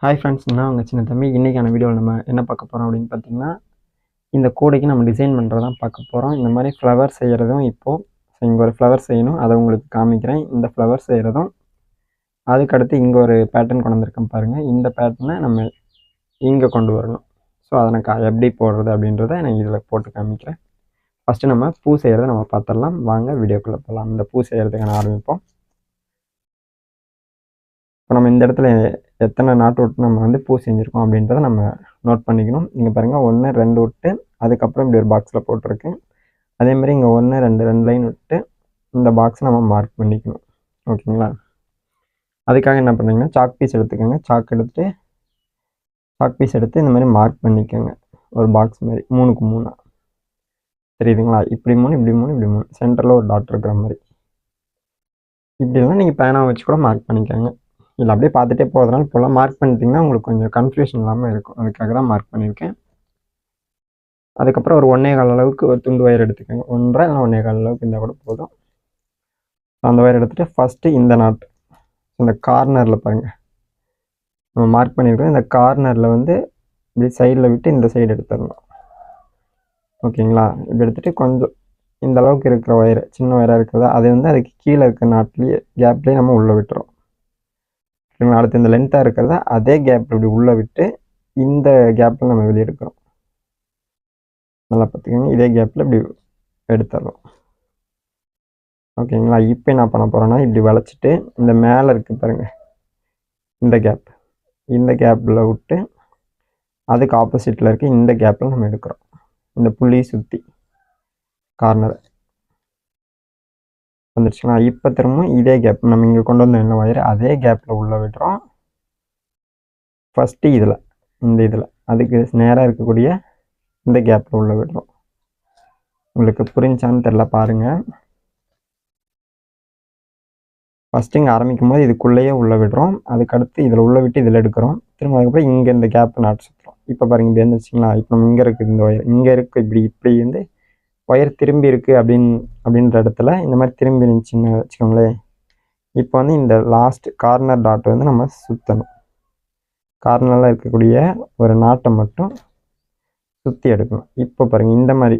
Hi friends, நான் உங்கள் சின்ன தம்பி. இன்றைக்கான வீடியோவில் நம்ம என்ன பார்க்க போகிறோம் அப்படின்னு பார்த்தீங்கன்னா, இந்த கூடைக்கு நம்ம டிசைன் பண்ணுறது தான் பார்க்க போகிறோம். இந்த மாதிரி ஃப்ளவர் செய்கிறதும் இப்போது இங்கே ஒரு ஃப்ளவர் செய்யணும், அதை உங்களுக்கு காமிக்கிறேன். இந்த ஃப்ளவர் செய்கிறதும் அதுக்கடுத்து இங்கே ஒரு பேட்டர்ன் கொண்டு வந்திருக்கேன் பாருங்கள். இந்த பேட்டர்னை நம்ம இங்கே கொண்டு வரணும். ஸோ அதை நான் எப்படி போடுறது அப்படின்றத நான் இதில் போட்டு காமிக்கிறேன். ஃபஸ்ட்டு நம்ம பூ செய்கிறத நம்ம பார்த்துடலாம். வாங்க வீடியோக்குள்ளே போகலாம். இந்த பூ செய்கிறதுக்கான ஆரம்பிப்போம். இப்போ நம்ம இந்த இடத்துல எத்தனை நாட்டு விட்டு நம்ம வந்து பூ செஞ்சுருக்கோம் அப்படின்றத நம்ம நோட் பண்ணிக்கணும். இங்கே பாருங்கள், 1 2 விட்டு அதுக்கப்புறம் இப்படி ஒரு பாக்ஸில் போட்டிருக்கேன். அதேமாதிரி இங்கே 1 2 லைன் விட்டு இந்த பாக்ஸை நம்ம மார்க் பண்ணிக்கணும். ஓகேங்களா? அதுக்காக என்ன பண்ணுறீங்கன்னா, சாக் பீஸ் எடுத்துக்கோங்க. சாக் பீஸ் எடுத்து இந்த மாதிரி மார்க் பண்ணிக்கோங்க. ஒரு பாக்ஸ் மாதிரி 3க்கு 3 தெரியுதுங்களா? இப்படி 3 இப்படி 3 இப்படி 3 சென்டரில் ஒரு டாட் இருக்கிற மாதிரி. இப்படிலாம் நீங்கள் பேனாக வச்சு கூட மார்க் பண்ணிக்கோங்க. இல்லை அப்படியே பார்த்துட்டே போகிறதுனால இப்போலாம் மார்க் பண்ணிட்டீங்கன்னா உங்களுக்கு கொஞ்சம் கன்ஃபியூஷன் இல்லாமல் இருக்கும். அதுக்காக தான் மார்க் பண்ணியிருக்கேன். அதுக்கப்புறம் ஒரு 1.25 அளவுக்கு ஒரு துண்டு வயர் எடுத்துக்கோங்க. 1.5 இல்லை 1.25 அளவுக்கு இருந்தால் கூட போதும். அந்த வயர் எடுத்துகிட்டு ஃபஸ்ட்டு இந்த நாட் இந்த கார்னரில் பாருங்கள், நம்ம மார்க் பண்ணியிருக்கோம். இந்த கார்னரில் வந்து இப்படி சைடில் விட்டு இந்த சைடு எடுத்துடணும். ஓகேங்களா? இப்படி எடுத்துகிட்டு கொஞ்சம் இந்த அளவுக்கு இருக்கிற ஒயர், சின்ன ஒயராக இருக்கிறதா, அது வந்து அதுக்கு கீழே இருக்கிற நாட்லேயே கேப்லேயே நம்ம உள்ளே விட்டுறோம். அடுத்து இந்த லென்த்தாக இருக்கிறத அதே கேப் இப்படி உள்ளே விட்டு இந்த கேப்பில் நம்ம வெளியே எடுக்கிறோம். நல்லா பார்த்துக்கோங்க. இதே கேப்பில் இப்படி எடுத்துடுறோம். ஓகேங்களா? இப்போ என்ன பண்ண போகிறோன்னா, இப்படி வளைச்சிட்டு இந்த மேலே இருக்குது பாருங்கள், இந்த கேப்பில் விட்டு அதுக்கு ஆப்போசிட்டில் இருக்க இந்த கேப்பில் நம்ம எடுக்கிறோம். இந்த புள்ளி சுற்றி கார்னர் வந்துடுச்சுங்களா? இப்போ திரும்பவும் இதே கேப் நம்ம இங்கே கொண்டு வந்த என்ன ஒயர் அதே கேப்பில் உள்ளே விடுறோம். ஃபஸ்ட்டு இதில் அதுக்கு நேராக இருக்கக்கூடிய இந்த கேப்பில் உள்ளே விடுறோம். உங்களுக்கு புரிஞ்சான்னு தெரில பாருங்கள். ஃபஸ்ட்டு இங்கே ஆரம்பிக்கும் போது இதுக்குள்ளேயே உள்ளே விடுறோம். அதுக்கடுத்து இதில் உள்ளே விட்டு இதில் எடுக்கிறோம். திரும்ப அதுக்கப்புறம் இங்கே இந்த கேப்பை நாட்டு சுற்றுறோம். இப்போ பாருங்கள், இப்படி வந்துச்சுங்களா? இப்போ நம்ம இங்கே இருக்குது இந்த ஒயர், இங்கே இருக்குது இப்படி வந்து ஒயர் திரும்பி இருக்குது அப்படின்ற இடத்துல இந்த மாதிரி திரும்பி இருந்துச்சுன்னு வச்சுக்கோங்களேன். இப்போ வந்து இந்த லாஸ்ட் கார்னர் டாட் வந்து நம்ம சுற்றணும். கார்னரில் இருக்கக்கூடிய ஒரு நாட்டை மட்டும் சுற்றி எடுக்கணும். இப்போ பாருங்கள், இந்த மாதிரி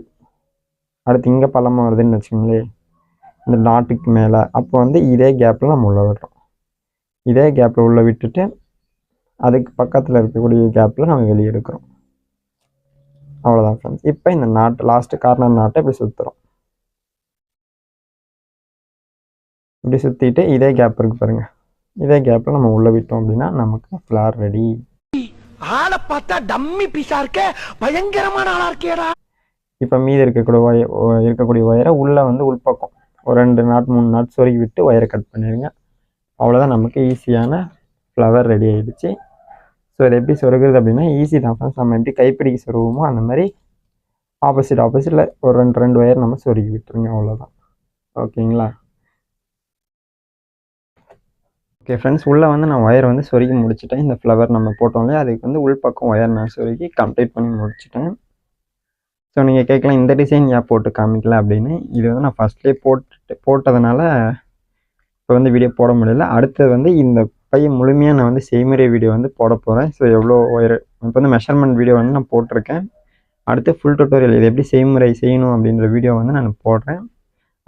அடுத்து இங்கே பள்ளமாக வருதுன்னு வச்சுக்கோங்களேன், இந்த டாட்டுக்கு மேலே. அப்போ வந்து இதே கேப்பில் நம்ம உள்ளே விடுறோம். இதே கேப்பில் உள்ளே விட்டுட்டு அதுக்கு பக்கத்தில் இருக்கக்கூடிய கேப்பில் நம்ம வெளியே எடுக்கிறோம். அவ்வளோதான் ஃப்ரெண்ட்ஸ். இப்போ இந்த நாட்டு லாஸ்ட்டு கார்னர் நாட்டை இப்படி சுற்றுறோம். இப்படி சுற்றிட்டு இதே கேப் இருக்குது பாருங்கள், இதே கேப்பில் நம்ம உள்ளே விட்டோம் அப்படின்னா நமக்கு ஃப்ளார் ரெடி. ஆளை பார்த்தா டம்மி பீஸா இருக்க, பயங்கரமான ஆளா இருக்கேடா. இப்போ மீதி இருக்கக்கூடிய ஒயரை உள்ளே வந்து உள்பக்கம் ஒரு 2 நாட் 3 நாட் சொருகி விட்டு ஒயரை கட் பண்ணிடுங்க. அவ்வளோதான், நமக்கு ஈஸியான ஃப்ளவர் ரெடி ஆகிடுச்சு. ஸோ இதை எப்படி சொருகிறது அப்படின்னா ஈஸி தான் ஃப்ரெண்ட்ஸ். நம்ம எப்படி கைப்பிடிக்கு சொருவோமோ அந்த மாதிரி ஆப்போசிட்டில் ஒரு 2 ஒயர் நம்ம சொருகி விட்டுருங்க. அவ்வளோதான். ஓகேங்களா? ஓகே ஃப்ரெண்ட்ஸ், உள்ளே வந்து நான் ஒயர் வந்து சொருகி முடிச்சிட்டேன். இந்த ஃப்ளவர் நம்ம போட்டோம் இல்லையா, அதுக்கு வந்து உள்பக்கம் ஒயர் நான் சொருகி கம்ப்ளீட் பண்ணி முடிச்சிட்டேன். ஸோ நீங்கள் கேட்கலாம், இந்த டிசைன் ஏன் போட்டு காமிக்கல அப்படின்னு. இது வந்து நான் ஃபஸ்ட்லேயே போட்டதுனால இப்போ வந்து வீடியோ போட முடியல. அடுத்தது வந்து இந்த பையன் முழுமையாக நான் வந்து செய்முறை வீடியோ வந்து போட போகிறேன். ஸோ எவ்வளோ ஒயர் இப்போ வந்து மெஷர்மெண்ட் வீடியோ வந்து நான் போட்டிருக்கேன். அடுத்து ஃபுல் டுட்டோரியல் இது எப்படி செய்முறை செய்யணும் அப்படின்ற வீடியோ வந்து நான் போடுறேன்.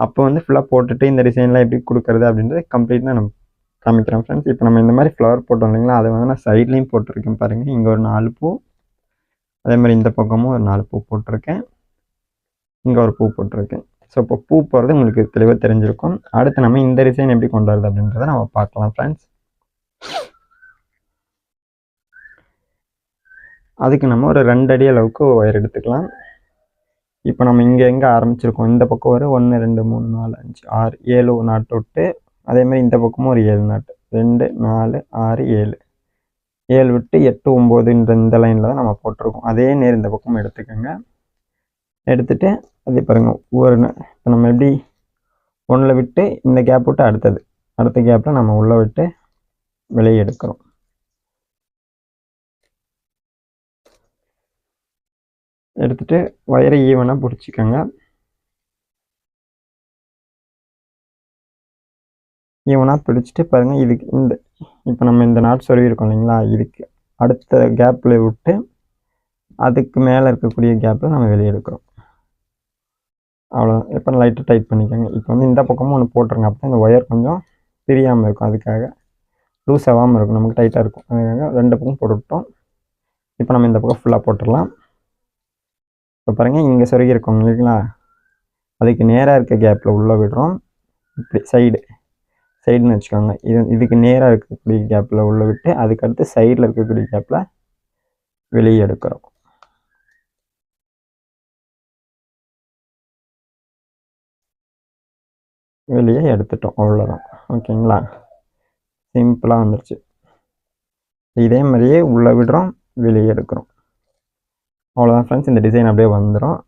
அப்போ வந்து ஃபுல்லாக போட்டுட்டு இந்த டிசைன்லாம் எப்படி கொடுக்குறது அப்படின்றது கம்ப்ளீட்டாக நான் காமிக்கிறேன் ஃப்ரெண்ட்ஸ். இப்போ நம்ம இந்த மாதிரி ஃப்ளவர் போட்டோம் இல்லைங்களா, அதை வந்து நான் சைட்லேயும் போட்டிருக்கேன் பாருங்கள். இங்கே ஒரு 4 பூ, அதே மாதிரி இந்த பக்கமும் ஒரு 4 பூ போட்டிருக்கேன், இங்கே ஒரு பூ போட்டிருக்கேன். ஸோ இப்போ பூ போகிறது உங்களுக்கு தெளிவாக தெரிஞ்சிருக்கும். அடுத்து நம்ம இந்த டிசைன் எப்படி கொண்டு வரது அப்படின்றத நம்ம பார்க்கலாம் ஃப்ரெண்ட்ஸ். அதுக்கு நம்ம ஒரு 2 அடி அளவுக்கு ஒயர் எடுத்துக்கலாம். இப்போ நம்ம இங்கே எங்கே ஆரம்பிச்சிருக்கோம், இந்த பக்கம் ஒரு 1 2 3 4 5 6 7 நாட்டு விட்டு, அதேமாதிரி இந்த பக்கமும் ஒரு 7 நாட்டு, 2 4 6 7 விட்டு 8 9 இந்த லைனில் தான் நம்ம போட்டிருக்கோம். அதே நேர் இந்த பக்கமும் எடுத்துக்கோங்க. எடுத்துகிட்டு அதே பாருங்கள், இப்போ நம்ம எப்படி 1 விட்டு இந்த கேப் விட்டு அடுத்த கேப்பில் நம்ம உள்ளே விட்டு வெளியே எடுக்கிறோம். எடுத்துகிட்டு ஒயரை ஈவனாக பிடிச்சிக்கோங்க. ஈவனாக பிடிச்சிட்டு பாருங்கள், இதுக்கு இப்போ நம்ம இந்த நாட் சொருவி இருக்கோம் இல்லைங்களா, இதுக்கு அடுத்த கேப்பில் விட்டு அதுக்கு மேலே இருக்கக்கூடிய கேப்பில் நம்ம வெளியே எடுக்கிறோம். அவ்வளோதான். இப்போ லைட்டாக டைட் பண்ணிக்கோங்க. இப்போ வந்து இந்த பக்கமும் ஒன்று போட்டுருங்க. அப்போ இந்த ஒயர் கொஞ்சம் பிரியாமல் இருக்கும். அதுக்காக லூஸ் ஆகாமல் இருக்கும், நமக்கு டைட்டாக இருக்கும். அதுக்காக 2 பக்கம் போட்டுவிட்டோம். இப்போ நம்ம இந்த பக்கம் ஃபுல்லாக போட்டுடலாம். இப்போ பாருங்கள், இங்கே சொருகி இருக்கோம் இல்லைங்களா, அதுக்கு நேராக இருக்க கேப்பில் உள்ளே விடுறோம். இப்படி சைடுன்னு வச்சுக்கோங்க. இதுக்கு நேராக இருக்கக்கூடிய கேப்பில் உள்ளே விட்டு அதுக்கடுத்து சைடில் இருக்கக்கூடிய கேப்பில் வெளியே எடுக்கிறோம். வெளியே எடுத்துட்டோம், அவ்வளோதான். ஓகேங்களா, சிம்பிளாக வந்துருச்சு. இதே மாதிரியே உள்ளே விடுறோம், வெளியே எடுக்கிறோம். அவ்வளோதான் ஃப்ரெண்ட்ஸ். இந்த டிசைன் அப்படியே வந்துடும்.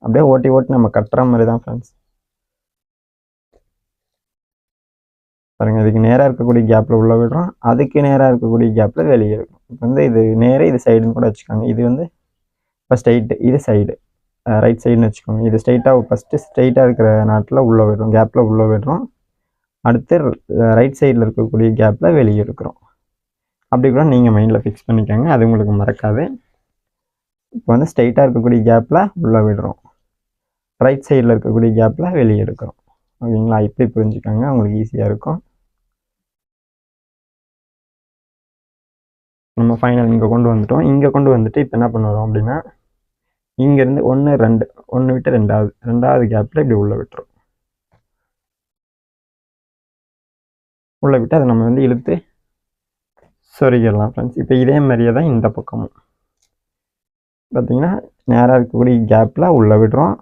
அப்படியே ஓட்டி நம்ம கட்டுற மாதிரி தான் ஃப்ரெண்ட்ஸ். பாருங்கள், இதுக்கு நேராக இருக்கக்கூடிய கேப்பில் உள்ளே விடுறோம், அதுக்கு நேராக இருக்கக்கூடிய கேப்பில் வெளியே எடுக்கிறோம். இப்போ வந்து இது நேராக இது சைடுன்னு கூட வச்சுக்கோங்க. இது வந்து இப்போ ஸ்ட்ரைட்டு, இது சைடு ரைட் சைடுன்னு வச்சுக்கோங்க. இது ஸ்ட்ரைட்டாக ஃபஸ்ட்டு ஸ்ட்ரைட்டாக இருக்கிற நாட்டில் உள்ளே விடுறோம், கேப்பில் உள்ளே விடுறோம். அடுத்து ரைட் சைடில் இருக்கக்கூடிய கேப்பில் வெளியே எடுக்கிறோம். அப்படி கூட நீங்கள் மைண்டில் ஃபிக்ஸ் பண்ணிக்கோங்க, அது உங்களுக்கு மறக்காது. இப்போ வந்து ஸ்ட்ரைட்டாக இருக்கக்கூடிய கேப்பில் உள்ளே விடுறோம், ரைட் சைடில் இருக்கக்கூடிய கேப்பில் வெளியே எடுக்கிறோம். ஓகேங்களா, இப்படி புரிஞ்சுக்கோங்க, உங்களுக்கு ஈஸியாக இருக்கும். நம்ம ஃபைனல் இங்கே கொண்டு வந்துட்டோம். இங்கே கொண்டு வந்துட்டு இப்போ என்ன பண்ணுறோம் அப்படின்னா, இங்கேருந்து 1 2 1 விட்டு ரெண்டாவது கேப்பில் இப்படி உள்ளே விட்டுரும். உள்ளே விட்டு அதை நம்ம வந்து இழுத்து சொருகிடலாம் ஃப்ரெண்ட்ஸ். இப்போ இதே மாதிரியே தான் இந்த பக்கமும் பார்த்தீங்கன்னா, நேராக இருக்கக்கூடிய கேப்பில் உள்ளே விடுறோம்.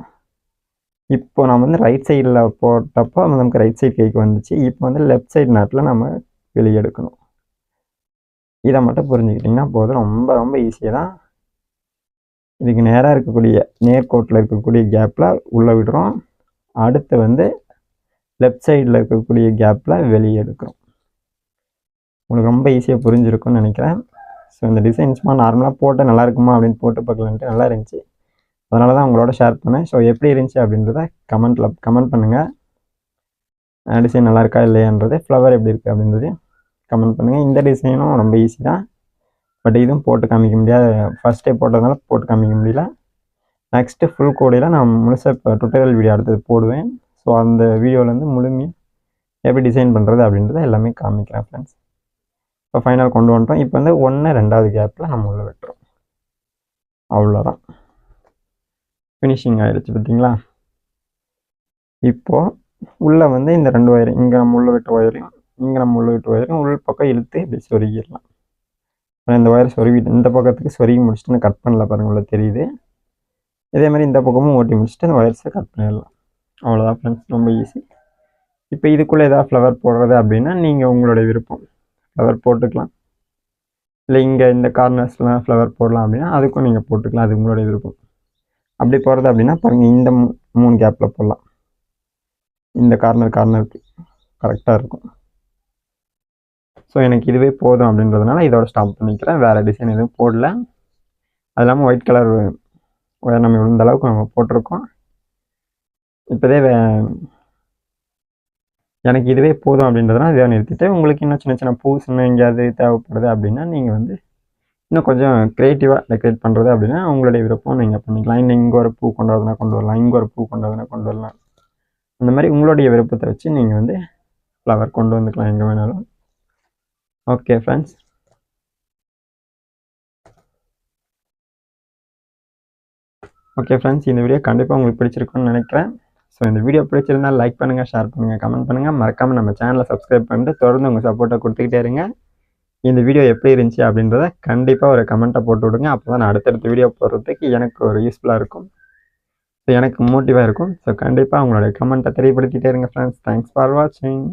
இப்போ நம்ம வந்து ரைட் சைடில் போட்டப்போ நமக்கு ரைட் சைடு கைக்கு வந்துச்சு. இப்போ வந்து லெஃப்ட் சைடு நாட்டில் நம்ம வெளியே எடுக்கணும். இதை மட்டும் புரிஞ்சுக்கிட்டிங்கன்னா போதும், ரொம்ப ரொம்ப ஈஸியாக தான். இதுக்கு நேராக இருக்கக்கூடிய நேர்கோட்டில் இருக்கக்கூடிய கேப்பில் உள்ளே விடுறோம், அடுத்து வந்து லெஃப்ட் சைடில் இருக்கக்கூடிய கேப்பில் வெளியே எடுக்கிறோம். உங்களுக்கு ரொம்ப ஈஸியாக புரிஞ்சிருக்கும்னு நினைக்கிறேன். ஸோ இந்த டிசைன் சும்மா நார்மலாக போட்டு நல்லா இருக்குமா அப்படின்னு போட்டு பார்க்கலான்ட்டு நல்லா இருந்துச்சு, அதனால தான் உங்களோட ஷேர் பண்ணேன். ஸோ எப்படி இருந்துச்சு அப்படின்றத கமெண்ட் பண்ணுங்கள். டிசைன் நல்லா இருக்கா இல்லையான்றது, ஃப்ளவர் எப்படி இருக்குது அப்படின்றது கமெண்ட் பண்ணுங்கள். இந்த டிசைனும் ரொம்ப ஈஸி தான், பட் இதுவும் போட்டு காமிக்க முடியாது, ஃபஸ்ட்டே போட்டதுனால போட்டு காமிக்க முடியல. நெக்ஸ்ட்டு ஃபுல் கோடியில் நான் முழுசாக இப்போ டுட்டோரியல் வீடியோ அடுத்தது போடுவேன். ஸோ அந்த வீடியோவிலேருந்து முழுமையாக எப்படி டிசைன் பண்ணுறது அப்படின்றத எல்லாமே காமிக்கிறேன் ஃப்ரெண்ட்ஸ். இப்போ ஃபைனல் கொண்டு வந்துட்டோம். இப்போ வந்து 1 2வது கேப்பில் நம்ம உள்ளே விட்டுறோம். அவ்வளோதான், ஃபினிஷிங் ஆகிடுச்சு பார்த்தீங்களா. இப்போது உள்ளே வந்து இந்த 2 ஒயர், இங்கே நம்ம உள்ள விட்ட ஒயரையும் இங்கே நம்ம உள்ள விட்ட ஒயரையும் உள் பக்கம் இழுத்து இப்படி சொருகிடலாம். இந்த ஒயரை சொருகிட்டு இந்த பக்கத்துக்கு சொருகி முடிச்சுட்டு கட் பண்ணல பாருங்கள், உள்ள தெரியுது. இதே மாதிரி இந்த பக்கமும் ஓட்டி முடிச்சுட்டு அந்த ஒயர்ஸை கட் பண்ணிடலாம். அவ்வளோதான் ஃப்ரெண்ட்ஸ், ரொம்ப ஈஸி. இப்போ இதுக்குள்ளே ஏதாவது ஃப்ளவர் போடுறது அப்படின்னா நீங்கள் உங்களுடைய விருப்பம், ஃப்ளவர் போட்டுக்கலாம். இல்லை இங்கே இந்த கார்னர்ஸ்லாம் ஃப்ளவர் போடலாம் அப்படின்னா அதுக்கும் நீங்கள் போட்டுக்கலாம், அது உங்களுடைய விருப்பம். அப்படி போடுறது அப்படின்னா பாருங்கள், இந்த 3 கேப்பில் போடலாம். இந்த கார்னருக்கு கரெக்டாக இருக்கும். ஸோ எனக்கு இதுவே போதும் அப்படின்றதுனால இதோட ஸ்டாப் பண்ணிக்கிறேன், வேறு டிசைன் எதுவும் போடல. அது இல்லாமல் ஒயிட் கலர் ஒயர் நம்ம இந்த அளவுக்கு நம்ம போட்டிருக்கோம். இப்போதே எனக்கு இதுவே போதும் அப்படின்றதுனால இதை நிறுத்திட்டு, உங்களுக்கு இன்னும் சின்ன சின்ன பூஸ் இன்னும் எங்கேயாவது தேவைப்படுது அப்படின்னா நீங்கள் வந்து இன்னும் கொஞ்சம் க்ரியேட்டிவாக டெக்கரேட் பண்ணுறது அப்படின்னா உங்களுடைய விருப்பம் நீங்கள் பண்ணிக்கலாம். இன்னும் இங்கே ஒரு பூ கொண்டு வரதுனா கொண்டு வரலாம், இங்கே ஒரு பூ கொண்டு வரதுனா கொண்டு வரலாம். அந்த மாதிரி உங்களுடைய விருப்பத்தை வச்சு நீங்கள் வந்து ஃப்ளவர் கொண்டு வந்துக்கலாம் எங்கே வேணாலும். ஓகே ஃப்ரெண்ட்ஸ், இந்த வீடியோ கண்டிப்பாக உங்களுக்கு பிடிச்சிருக்குன்னு நினைக்கிறேன். ஸோ இந்த வீடியோ பிடிச்சிருந்தால் லைக் பண்ணுங்கள், ஷேர் பண்ணுங்கள், கமெண்ட் பண்ணுங்கள். மறக்காமல் நம்ம சேனலை சப்ஸ்கிரைப் பண்ணிட்டு தொடர்ந்து உங்கள் சப்போர்ட்டை கொடுத்துக்கிட்டே இருங்க. இந்த வீடியோ எப்படி இருந்துச்சு அப்படின்றத கண்டிப்பாக ஒரு கமெண்ட்டை போட்டு விடுங்க. அப்போ தான் நான் அடுத்தடுத்த வீடியோ போடுறதுக்கு எனக்கு ஒரு யூஸ்ஃபுல்லாக இருக்கும், ஸோ எனக்கு மோட்டிவாக இருக்கும். ஸோ கண்டிப்பாக உங்களுடைய கமெண்ட்டை தெரியப்படுத்திகிட்டே இருங்க ஃப்ரெண்ட்ஸ். தேங்க்ஸ் ஃபார் வாட்சிங்.